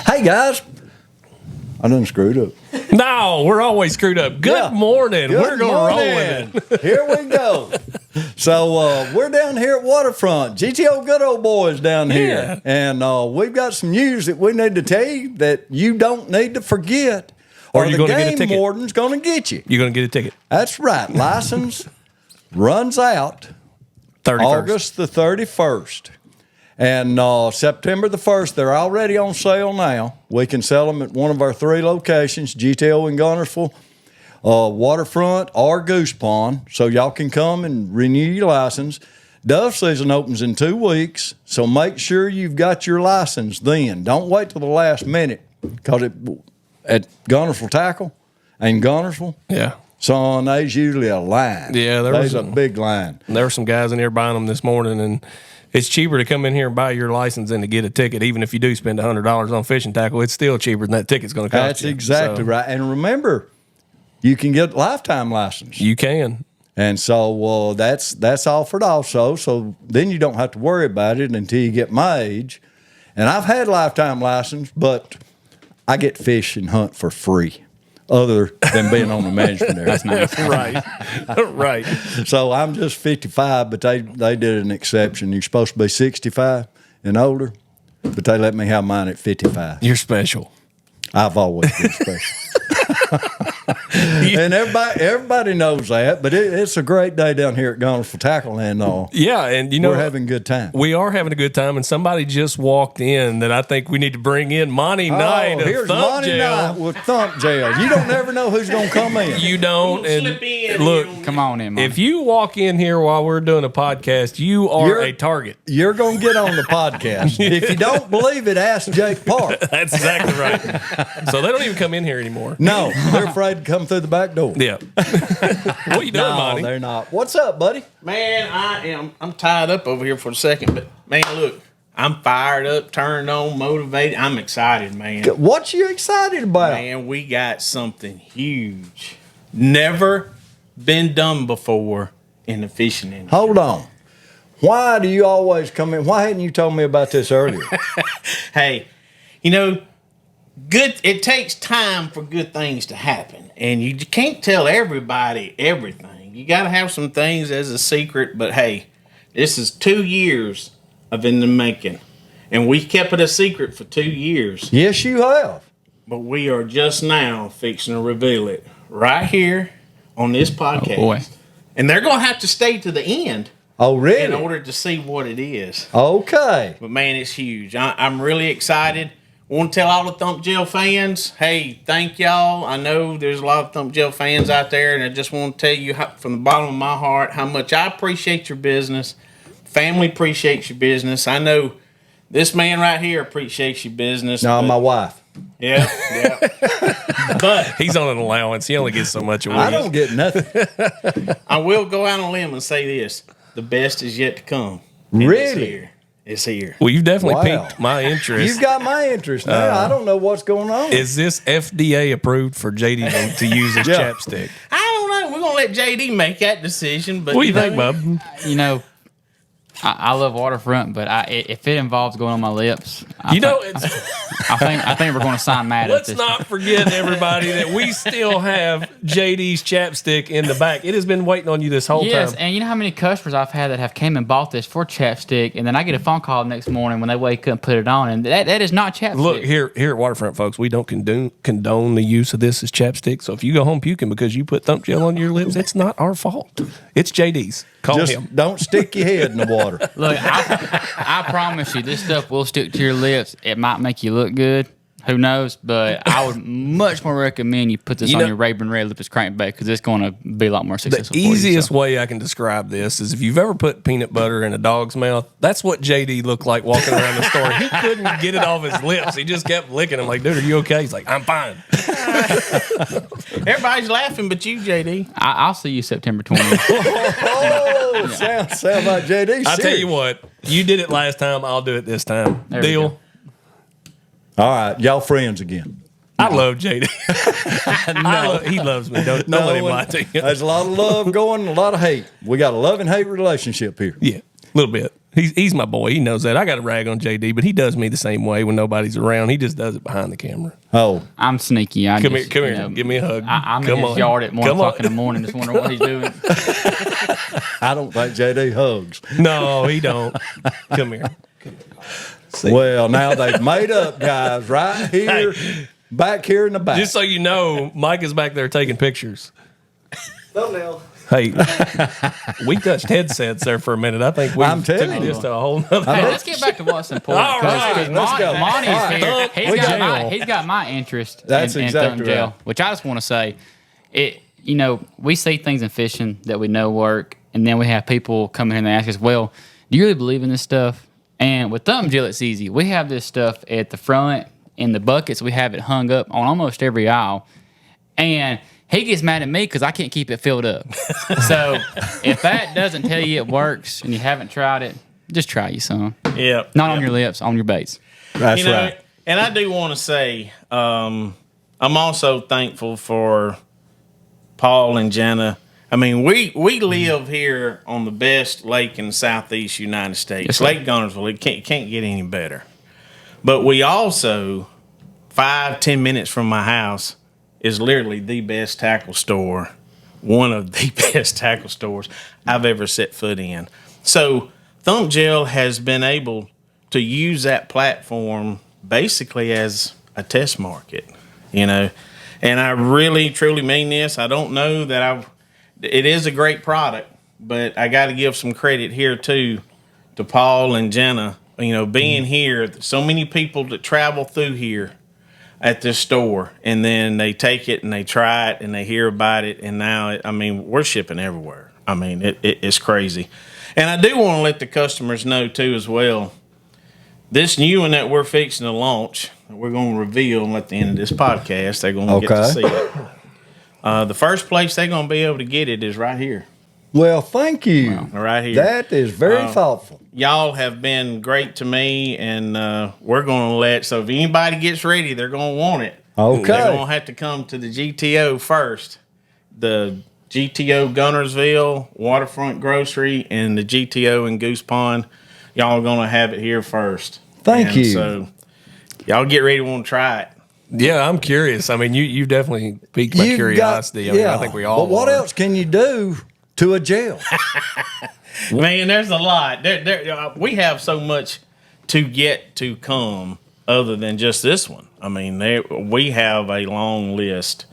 Hey guys, I done screwed up. No, we're always screwed up. Good morning. We're going to roll with it. Here we go. So we're down here at Waterfront. GTO good old boys down here. And we've got some news that we need to tell you that you don't need to forget. Or the game warden's going to get you. You're going to get a ticket. That's right. License runs out 31st. August the 31st. And September the 1st, they're already on sale now. We can sell them at one of our 3 locations, GTO in Gunnersville, Waterfront, or Goose Pond. So y'all can come and renew your license. Dove season opens in 2 weeks, so make sure you've got your license then. Don't wait till the last minute, because at Gunnersville Tackle and Gunnersville, son, there's usually a line. Yeah, there's a big line. There were some guys in here buying them this morning, and it's cheaper to come in here and buy your license than to get a ticket. Even if you do spend $100 on fishing tackle, it's still cheaper than that ticket's going to cost That's you. That's exactly right. And remember, you can get a lifetime license. You can. And so that's offered also. So then you don't have to worry about it until you get my age. And I've had lifetime license, but I get fish and hunt for free, other than being on the management area. That's nice. Right. Right. So I'm just 55, but they did an exception. You're supposed to be 65 and older, but they let me have mine at 55. You're special. I've always been special. And everybody knows that, but it's a great day down here at Gunnersville Tackle, and and you know we're having a good time. We are having a good time, and somebody just walked in that I think we need to bring in. Monty Knight of here's Thump Monty Gel. Knight with Thump Gel. You don't never know who's going to come in. You don't. And slip in. look, come on in, Monty. If you walk in here while we're doing a podcast, you're a target. You're going to get on the podcast. If you don't believe it, ask Jake Park. That's exactly right. So they don't even come in here anymore. No, they're afraid to come through the back door. Yeah. What you doing, No, Monty? they're not. What's up, buddy? Man, I'm tied up over here for a second, but man, look, I'm fired up, turned on, motivated. I'm excited, man. What you excited about? Man, we got something huge. Never been done before in the fishing industry. Hold on. Why do you always come in? Why hadn't you told me about this earlier? Hey, you know, it takes time for good things to happen, and you can't tell everybody everything. You got to have some things as a secret, but hey, this is 2 years of in the making, and we kept it a secret for 2 years. Yes, you have. But we are just now fixing to reveal it right here on this podcast. Oh, boy. And they're going to have to stay to the end. Oh, really? In order to see what it is. Okay. But man, it's huge. I'm really excited. Want to tell all the Thump Gel fans, hey, thank y'all. I know there's a lot of Thump Gel fans out there, and I just want to tell you from the bottom of my heart how much I appreciate your business. Family appreciates your business. I know this man right here appreciates your business. No, my wife. Yeah. But he's on an allowance. He only gets so much a week. I don't get nothing. I will go out on a limb and say this. The best is yet to come. And Really? It's here. Well, you've definitely Wow. piqued my interest. You've got my interest now. I don't know what's going on. Is this FDA approved for JD to use as Yeah. chapstick? I don't know. We're going to let JD make that decision. But What do you think, bub? You know, I love Waterfront, but if it involves going on my lips, I think we're going to sign Matt up. Let's not forget, everybody, that we still have JD's chapstick in the back. It has been waiting on you this whole Yes, time. and you know how many customers I've had that have came and bought this for chapstick, and then I get a phone call the next morning when they wake up and put it on, and that is not chapstick. Look, here at Waterfront, folks, we don't condone the use of this as chapstick. So if you go home puking because you put Thump Gel on your lips, it's not our fault. It's JD's. Call Just him. don't stick your head in the water. Look, I promise you, this stuff will stick to your lips. It might make you look good. Who knows? But I would much more recommend you put this on your Rayburn Red Lip as crankbait because it's going to be a lot more successful. The easiest way I can describe this is if you've ever put peanut butter in a dog's mouth, that's what JD looked like walking around the store. He couldn't get it off his lips. He just kept licking them like, dude, are you okay? He's like, I'm fine. everybody's laughing but you, JD. I'll see you September 20th. Oh, sound like JD. I'll tell you what, you did it last time, I'll do it this time. There we Deal? go. All right, y'all friends again. I love JD. He loves me. Don't let him lie to you. There's a lot of love going, a lot of hate. We got a love and hate relationship here. Yeah. little bit. He's my boy. He knows that. I got to rag on JD, but he does me the same way when nobody's around. He just does it behind the camera. Oh, I'm sneaky. Come here. Give me a hug. I'm Come in his on. yard at 1 Come o'clock on. in the morning, just wondering what he's doing. I don't think JD hugs. No, he don't. Come here. Well, now they've made up, guys, right here, back here in the back. Just so you know, Mike is back there taking pictures. Thumbnail. Hey, we touched headsets there for a minute. I think we I'm took telling this you. to a whole nother. Hey, let's get back to what's important. All right, let's go. Monty's All right. here. Thump Gel. He's got my interest That's in exactly Thump Gel, right. which I just want to say, we see things in fishing that we know work, and then we have people come in here and they ask us, well, do you really believe in this stuff? And with Thump Gel, it's easy. We have this stuff at the front in the buckets. We have it hung up on almost every aisle. And he gets mad at me because I can't keep it filled up. So if that doesn't tell you it works and you haven't tried it, just try you some. Yeah. Not on your lips, on your baits. That's right. And I do want to say, I'm also thankful for Paul and Jenna. I mean, we live here on the best lake in the southeast United States. Yes, sir. Lake Gunnersville. It can't get any better. But we also, 5-10 minutes from my house, is literally the best tackle store, one of the best tackle stores I've ever set foot in. So Thump Gel has been able to use that platform basically as a test market, And I really, truly mean this. I don't know that it is a great product, but I got to give some credit here too to Paul and Jenna, being here. So many people that travel through here at this store, and then they take it and they try it and they hear about it, and now we're shipping everywhere. It's crazy. And I do want to let the customers know too as well, this new one that we're fixing to launch, we're going to reveal at the end of this podcast. They're going to get to see it. The first place they're going to be able to get it is right here. Well, thank you. Right here. That is very thoughtful. Y'all have been great to me, and we're going to so if anybody gets ready, they're going to want it. Okay. They're going to have to come to the GTO first. The GTO Gunnersville, Waterfront Grocery, and the GTO in Goose Pond. Y'all are going to have it here first. Thank you. So y'all get ready to want to try it. Yeah, I'm curious. I mean, you definitely piqued my You've curiosity. I think we all. But what are. else can you do to a gel? Man, there's a lot. We have so much to get to come other than just this one. We have a long list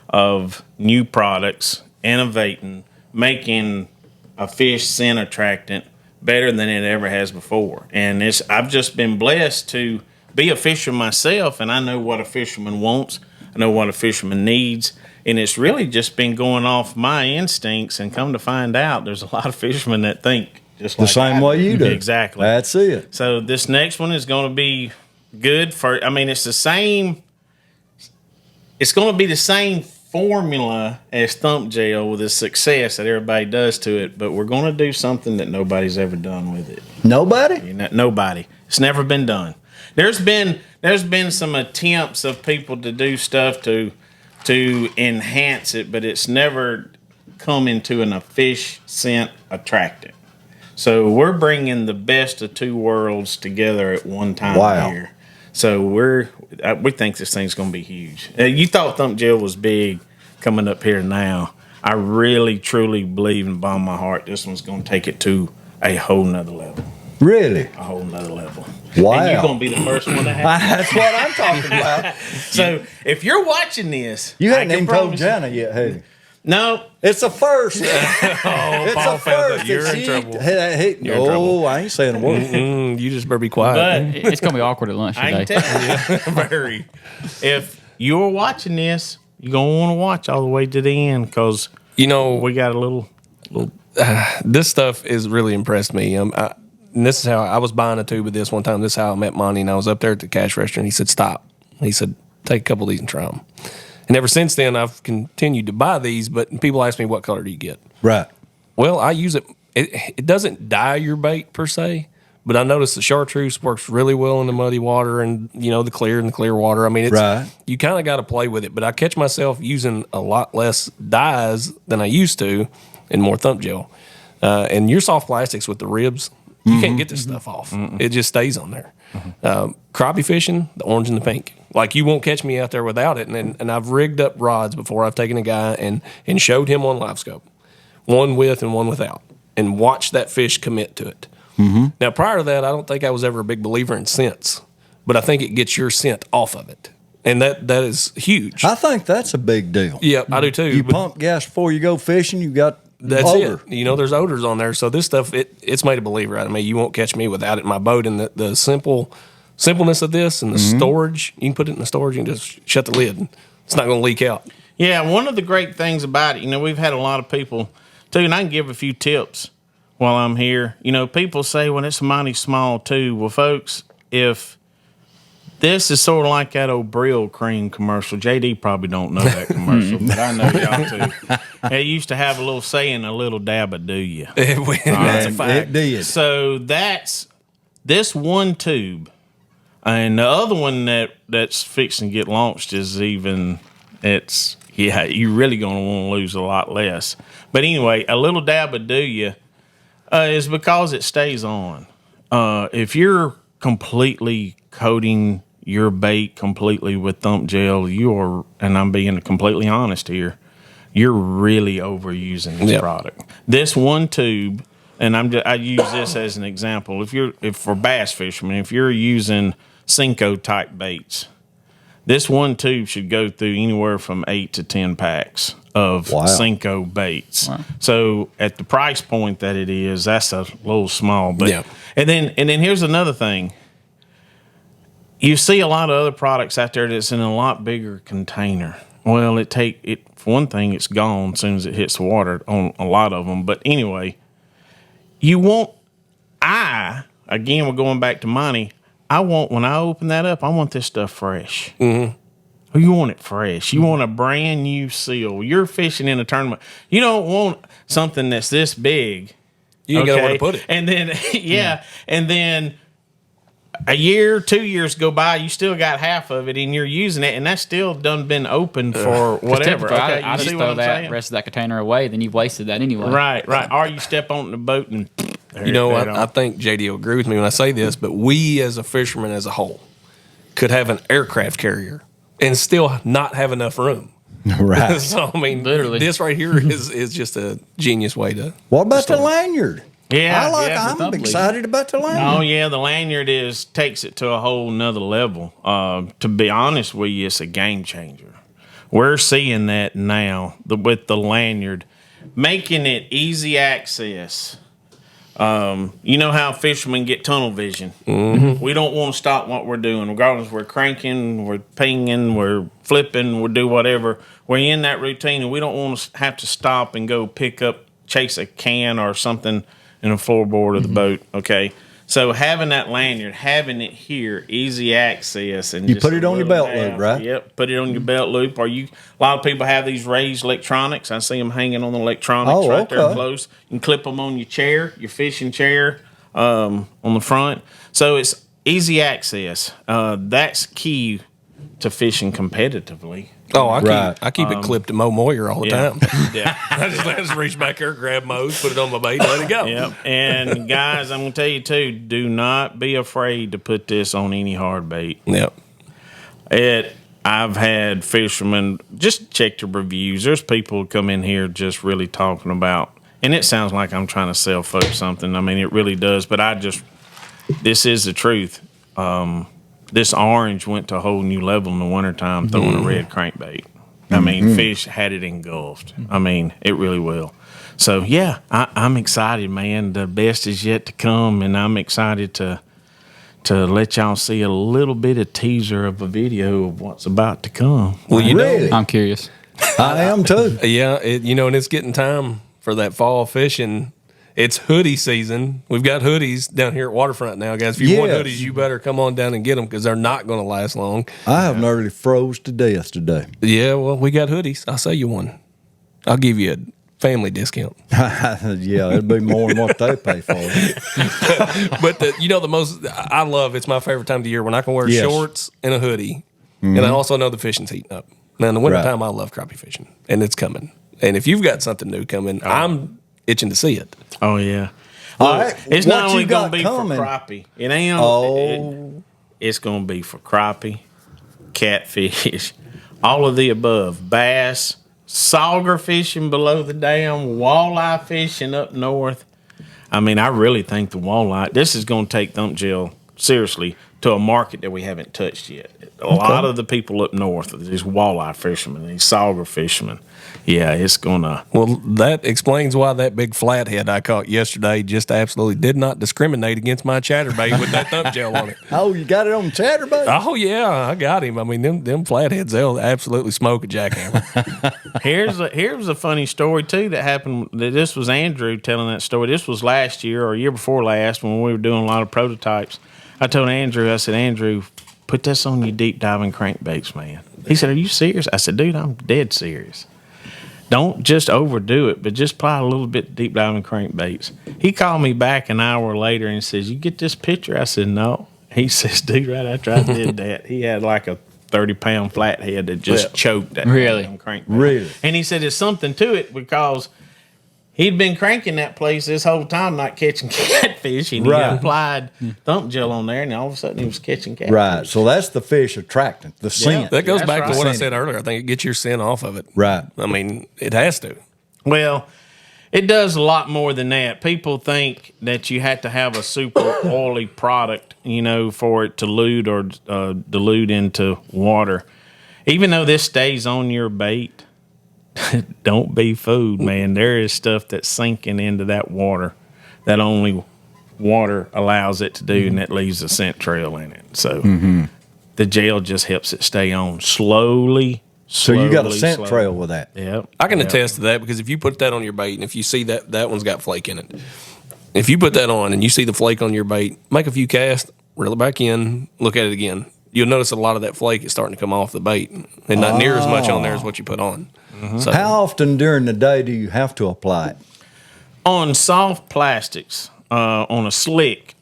of new products, innovating, making a fish scent attractant better than it ever has before. And I've just been blessed to be a fisherman myself, and I know what a fisherman wants. I know what a fisherman needs. And it's really just been going off my instincts, and come to find out, there's a lot of fishermen that think just The like same I way you do. Exactly. That's it. So this next one is going to be good for. It's the same. It's going to be the same formula as Thump Gel with the success that everybody does to it, but we're going to do something that nobody's ever done with it. Nobody? Nobody. It's never been done. There's been some attempts of people to do stuff to enhance it, but it's never come into a fish scent attractant. So we're bringing the best of two worlds together at one time here. So we think this thing's going to be huge. You thought Thump Gel was big coming up here now. I really, truly believe in the bottom of my heart this one's going to take it to a whole nother level. Really? A whole nother level. Wow. And you're going to be the first one to have it. That's what I'm talking about. So if you're watching this, You I hadn't can even told promise you- Jenna yet, have you? No, It's a first. Oh, It's Paul a found first. that. You're that in she- trouble. No, in trouble. I ain't saying a word. You just better be quiet. but It's going to be awkward at lunch I can today. tell you, Very. if you're watching this, you're going to want to watch all the way to the end because we got a little. This stuff has really impressed me. And this is how I was buying a tube of this one time. This is how I met Monty, and I was up there at the cash register, and he said, "Stop." He said, "Take a couple of these and try them." And ever since then, I've continued to buy these. But people ask me, "What color do you get?" Right. Well, I use it. It doesn't dye your bait per se, but I noticed the chartreuse works really well in the muddy water, and the clear water. It's Right. You kind of got to play with it. But I catch myself using a lot less dyes than I used to, and more Thump Gel. And your soft plastics with the ribs, You can't get this stuff off. It just stays on there. Crappie fishing, the orange and the pink. Like, you won't catch me out there without it. And I've rigged up rods before. I've taken a guy and showed him on live scope, one with and one without, and watched that fish commit to it. Now, prior to that, I don't think I was ever a big believer in scents, but I think it gets your scent off of it. And that is huge. I think that's a big deal. Yeah, I do too. You but pump gas before you go fishing, you got that's odor. it. You know, there's odors on there. So this stuff, it's made a believer out of me. You won't catch me without it in my boat. And the simpleness of this and the storage, you can put it in the storage and just shut the lid. It's not going to leak out. Yeah, one of the great things about it, we've had a lot of people, too, and I can give a few tips while I'm here. People say, well, it's a mighty small tube. Well, folks, if this is sort of like that old Brill cream commercial. JD probably don't know that commercial, but I know y'all too. It used to have a little saying, a little dab of do you. That's a And fact. it did. So that's this one tube. And the other one that's fixing to get launched is you're really going to want to lose a lot less. But anyway, a little dab of do you is because it stays on. If you're completely coating your bait completely with Thump Gel, and I'm being completely honest here, you're really overusing this product. This one tube, and I use this as an example. If for bass fishermen, if you're using Senko type baits, this one tube should go through anywhere from 8 to 10 packs of Senko baits. Wow. So at the price point that it is, that's a little small. But and then here's another thing. You see a lot of other products out there that's in a lot bigger container. Well, for one thing, it's gone as soon as it hits the water on a lot of them. But anyway, we're going back to money. When I open that up, I want this stuff fresh. Mm-hmm. You want it fresh. You want a brand new seal. You're fishing in a tournament. You don't want something that's this big. You ain't got nowhere to put it. And then, and then a year, 2 years go by, you still got half of it, and you're using it, and that's still done been open for whatever. Okay, I just throw that rest of that container away, then you've wasted that anyway. Right. Or you step on the boat and I think JD will agree with me when I say this, but we as a fisherman as a whole could have an aircraft carrier and still not have enough room. Right. So, I mean, literally, this right here is just a genious way to. What about the lanyard? Yeah, I'm excited about the lanyard. Oh yeah, the lanyard takes it to a whole nother level. To be honest with you, it's a game changer. We're seeing that now with the lanyard, making it easy access. You know how fishermen get tunnel vision. Mm-hmm. We don't want to stop what we're doing, regardless. We're cranking, we're pinging, we're flipping, we'll do whatever. We're in that routine, and we don't want to have to stop and go chase a can or something in the floorboard of the boat. Okay, so having that lanyard, having it here, easy access, and you put it on your belt loop, right? Yep, put it on your belt loop. A lot of people have these raised electronics. I see them hanging on the electronics there close. You can clip them on your chair, your fishing chair, on the front. So it's easy access. That's key to fishing competitively. Oh, I keep it clipped to Mo Moyer all the time. Yeah. I just reach back there, grab Mo's, put it on my bait, and let it go. Yep. And guys, I'm going to tell you too, do not be afraid to put this on any hard bait. Yep. I've had fishermen, just check the reviews. There's people who come in here just really talking about, and it sounds like I'm trying to sell folks something. I mean, it really does, but this is the truth. This orange went to a whole new level in the wintertime throwing a red crankbait. I mean, fish had it engulfed. I mean, it really will. So, yeah, I'm excited, man. The best is yet to come, and I'm excited to let y'all see a little bit of teaser of a video of what's about to come. Well, Really? I'm curious. I am too. Yeah, and it's getting time for that fall fishing. It's hoodie season. We've got hoodies down here at Waterfront now, guys. If you want hoodies, you better come on down and get them because they're not going to last long. I have nearly froze to death today. Yeah, well, we got hoodies. I'll sell you one. I'll give you a family discount. Yeah, it'd be more than what they pay for it. But the most I love, it's my favorite time of the year when I can wear shorts and a hoodie. Mm-hmm. And I also know the fishing's heating up. Now, in the wintertime, I love crappie fishing, and it's coming. And if you've got something new coming, I'm itching to see it. Oh, yeah. All right, It's what not only you going got to be coming? for crappie. It ain't. It's going to be for crappie, catfish, all of the above. Bass, sauger fishing below the dam, walleye fishing up north. I mean, I really think the walleye. This is going to take Thump Gel seriously to a market that we haven't touched yet. A lot of the people up north, these walleye fishermen, these sauger fishermen. Yeah, it's gonna. Well, that explains why that big flathead I caught yesterday just absolutely did not discriminate against my chatterbait with that Thump Gel on it. Oh, you got it on chatterbait? Oh yeah, I got him. I mean, them flatheads, they'll absolutely smoke a jackhammer. Here's a funny story too that happened. This was Andrew telling that story. This was last year or year before last when we were doing a lot of prototypes. I told Andrew, I said, Andrew, put this on your deep diving crankbaits, man. He said, are you serious? I said, dude, I'm dead serious. Don't just overdo it, but just apply a little bit of deep diving crankbaits. He called me back an hour later and says, you get this picture? I said, no. He says, dude, right after I did that, he had like a 30-pound flathead that just choked that Really? crankbait. Really? And he said there's something to it because he'd been cranking that place this whole time, not catching catfish, and Right. he applied Thump Gel on there, and all of a sudden he was catching catfish. Right. So that's the fish attractant, the scent. That goes That's back right. to what I said earlier. I think it gets your scent off of it. Right. I mean, it has to. Well, it does a lot more than that. People think that you have to have a super oily product, for it to dilute or dilute into water. Even though this stays on your bait, don't be fooled, man. There is stuff that's sinking into that water that only water allows it to do, and that leaves a scent trail in it. So the gel just helps it stay on slowly. So you got a scent slowly. trail with that. Yep. I can attest to that because if you put that on your bait and if you see that one's got flake in it, if you put that on and you see the flake on your bait, make a few casts, reel it back in, look at it again. You'll notice a lot of that flake is starting to come off the bait and not near as much on there as what you put on. So, How often during the day do you have to apply it? On soft plastics, on a slick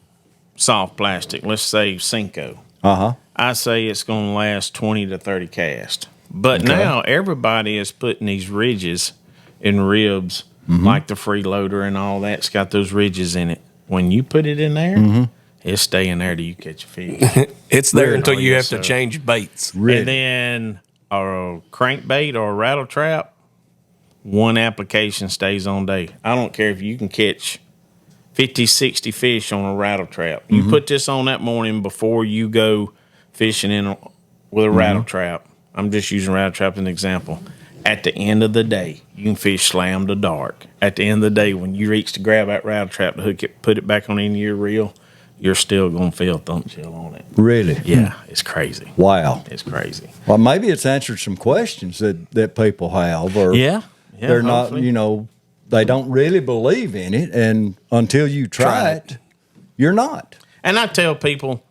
soft plastic, let's say Cinco, I say it's going to last 20 to 30 casts. But now everybody is putting these ridges and ribs, like the freeloader and all that's got those ridges in it. When you put it in there, it's staying there till you catch a fish. it's there until you yes, have to sir. change baits. And then a crankbait or a rattle trap, one application stays on day. I don't care if you can catch 50, 60 fish on a rattle trap. You put this on that morning before you go fishing with a rattle trap. I'm just using rattle trap as an example. At the end of the day, you can fish slam to dark. At the end of the day, when you reach to grab that rattle trap to hook it, put it back on the end of your reel, you're still going to feel Thump Gel on it. Really? Yeah, it's crazy. Wow. It's crazy. Well, maybe it's answered some questions that people have, or they're hopefully. not, they don't really believe in it, and until you try it, you're not. And I tell people,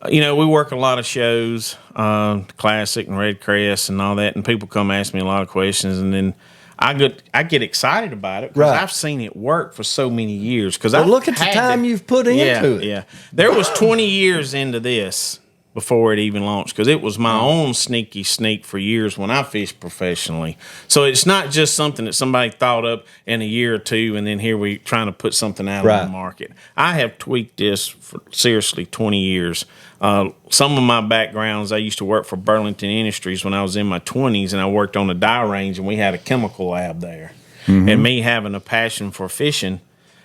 we work a lot of shows, Classic and Red Crest and all that, and people come ask me a lot of questions, and then I get excited about it because Right. I've seen it work for so many years. Because Well, look at the time you've put into it. Yeah, there was 20 years into this before it even launched because it was my own sneaky sneak for years when I fished professionally. So it's not just something that somebody thought up in a year or two and then here we trying to put something out on the market. I have tweaked this for seriously 20 years. Some of my backgrounds, I used to work for Burlington Industries when I was in my 20s, and I worked on a dye range, and we had a chemical lab there. And me having a passion for fishing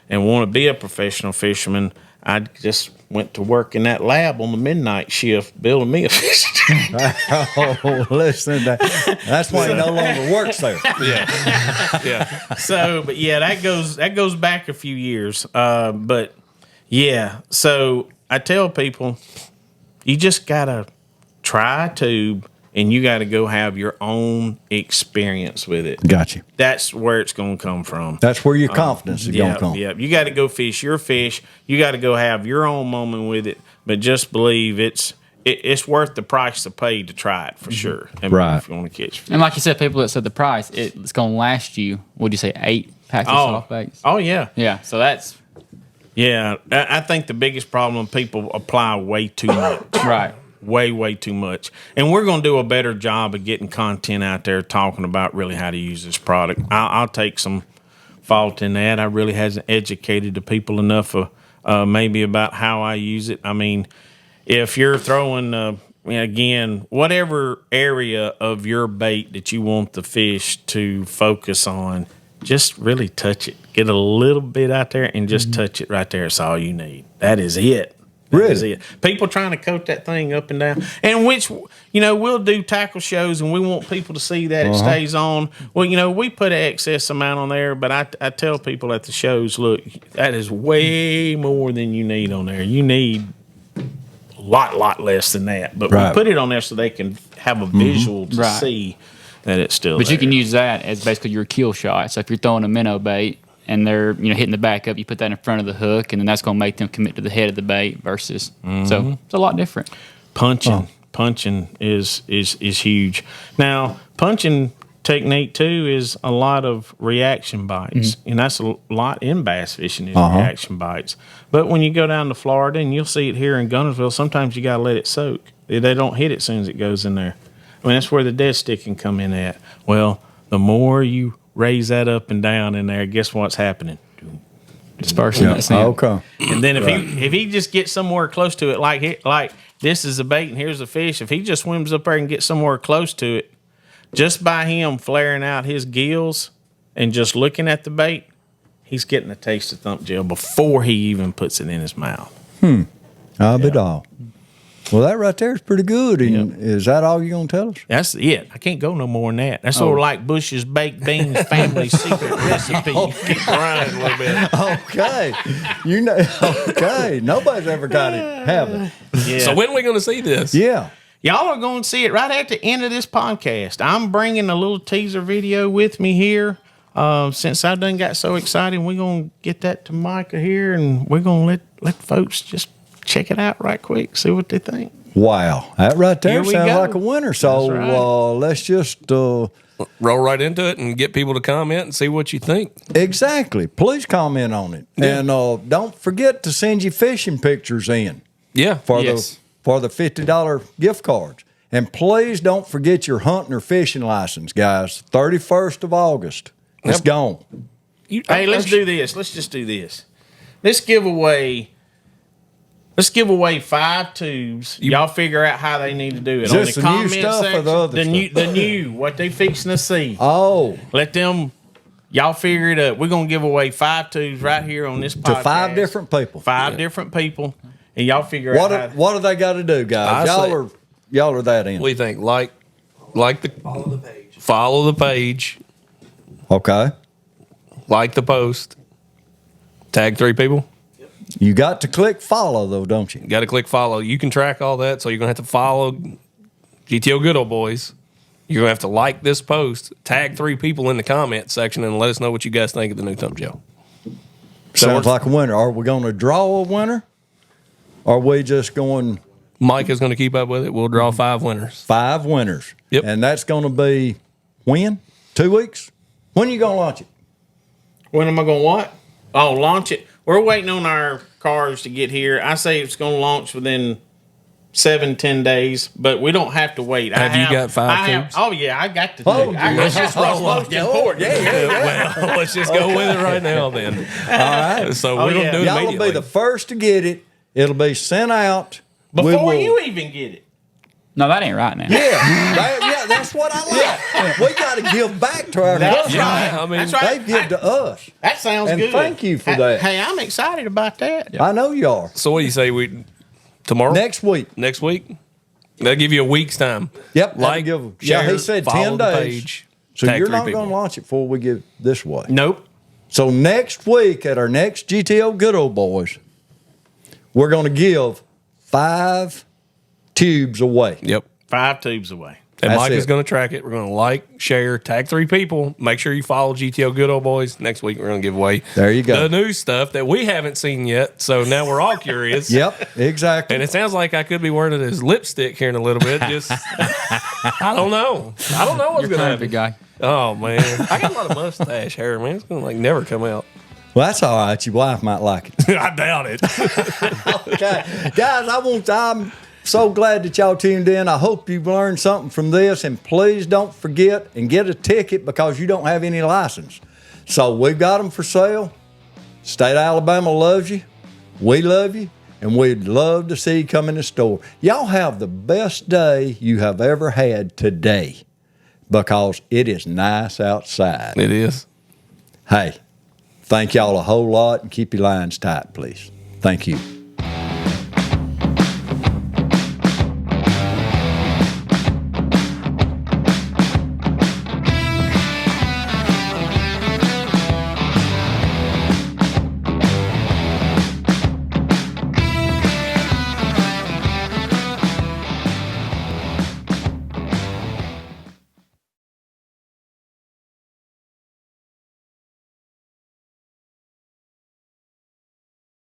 and want to be a professional fisherman, I just went to work in that lab on the midnight shift building me a fishing trailer. Oh, listen, that's why he no longer works there. Yeah. So, but yeah, that goes back a few years. But yeah, so I tell people, you just gotta try a tube, and you got to go have your own experience with it. Got you. That's where it's going to come from. That's where your confidence is going to come. Yeah, you got to go fish your fish. You got to go have your own moment with it. But just believe it's worth the price to pay to try it for sure. I mean, Right. if you want to catch fish. And like you said, people that said the price, it's going to last you, what'd you say, 8 packs of soft baits? Oh yeah. Yeah, so that's Yeah, I think the biggest problem, people apply way too much. right. Way too much. And we're going to do a better job of getting content out there talking about really how to use this product. I'll take some fault in that. I really hasn't educated the people enough maybe about how I use it. I mean, if you're throwing, again, whatever area of your bait that you want the fish to focus on, just really touch it. Get a little bit out there and just touch it right there. That's all you need. That is it. That is it. People trying to coat that thing up and down. And which, we'll do tackle shows and we want people to see that it stays on. Well, we put an excess amount on there, but I tell people at the shows, look, that is way more than you need on there. You need a lot less than that. But we put it on there so they can have a visual to see that it's still But there. you can use that as basically your kill shot. So if you're throwing a minnow bait and they're hitting the back up, you put that in front of the hook, and then that's going to make them commit to the head of the bait versus. So it's a lot different. Punching is huge. Now, punching technique too is a lot of reaction bites, and that's a lot in bass fishing is reaction bites. But when you go down to Florida, and you'll see it here in Gunnersville, sometimes you got to let it soak. They don't hit it as soon as it goes in there. I mean, that's where the dead stick can come in at. Well, the more you raise that up and down in there, guess what's happening? Dispersing that sand. Okay. And then if he just gets somewhere close to it, like this is a bait and here's a fish, if he just swims up there and gets somewhere close to it, just by him flaring out his gills and just looking at the bait, he's getting a taste of Thump Gel before he even puts it in his mouth. I'll be dog. Well, that right there is pretty good. And is that all you're going to tell us? That's it. I can't go no more than that. That's sort of like Bush's baked beans family secret recipe. Keep crying a little bit. Okay. Okay. Nobody's ever got it, have it? Yeah. So when are we going to see this? Yeah. Y'all are going to see it right at the end of this podcast. I'm bringing a little teaser video with me here. Since I done got so excited, we're going to get that to Micah here, and we're going to let folks just check it out right quick, see what they think. Wow. That right there Here we sounds go. like a winner. So That's right. let's just... Roll right into it and get people to comment and see what you think. Exactly. Please comment on it. Yeah. And don't forget to send your fishing pictures in Yeah. for Yes. the $50 gift cards. And please don't forget your hunting or fishing license, guys. 31st of August. It's Yep. gone. Hey, let's do this. Let's just do this. Let's give away 5 tubes. Y'all figure out how they need to do it. Is On this the the new comment stuff or section, the other stuff? the new, what they fixing to see. Oh, Let them, y'all figure it out. We're going to give away 5 tubes right here on this podcast. to 5 different people. 5 different people. And y'all figure out how. What do they got to do, guys? I say- Y'all are that in. What do you think? Like the follow the page, Okay. like the post, tag 3 people. You got to click follow, though, don't you? Got to click follow. You can track all that, so you're gonna have to follow GTO Good Old Boys. You're gonna have to like this post, tag 3 people in the comment section, and let us know what you guys think of the new Thump Gel. Sounds like a winner. Are we going to draw a winner? Or are we just going Mike is gonna keep up with it. We'll draw 5 winners. 5 winners? Yep. And that's going to be when? 2 weeks? When you going to launch it? When am I going to what? Oh, launch it. We're waiting on our cars to get here. I say it's going to launch within 7-10 days, but we don't have to wait. Have you got 5 tubes? Oh, yeah, I got to do Oh, it. yeah. That's just what's most important. Well, let's just go with it right now then. All right. So we're gonna do it Y'all will immediately. be the first to get it. It'll be sent out. Before you even get it. No, that ain't right now. Yeah, that's what I like. We got to give back to our That's customers. right. I mean, That's right. They give to us. That sounds And good. thank you for that. Hey, I'm excited about that. I know you are. so what do you say we tomorrow? Next week. Next week? That'll give you a week's time. Yep. that'll Like, give, share, he said follow 10 the days. page, So tag you're 3 not people. going to launch it before we get this way. Nope. So next week at our next GTO Good Old Boys, we're going to give 5 tubes away. Yep. 5 tubes away. And That's Mike is it. going to track it. We're going to like, share, tag 3 people. Make sure you follow GTO Good Old Boys. Next week, we're going to give away There you go. the new stuff that we haven't seen yet. So now we're all curious. Yep, exactly. And it sounds like I could be wearing it as lipstick here in a little bit. Just, I don't know. I don't know what's You're going to kind happen. of a guy. Oh, man. I got a lot of mustache hair, man. It's going to never come out. Well, that's all right. Your wife might like it. I doubt it. Okay. Guys, I'm so glad that y'all tuned in. I hope you've learned something from this. And please don't forget and get a ticket because you don't have any license. So we've got them for sale. State of Alabama loves you. We love you. And we'd love to see you come in the store. Y'all have the best day you have ever had today because it is nice outside. It is. Hey, thank y'all a whole lot and keep your lines tight, please. Thank you.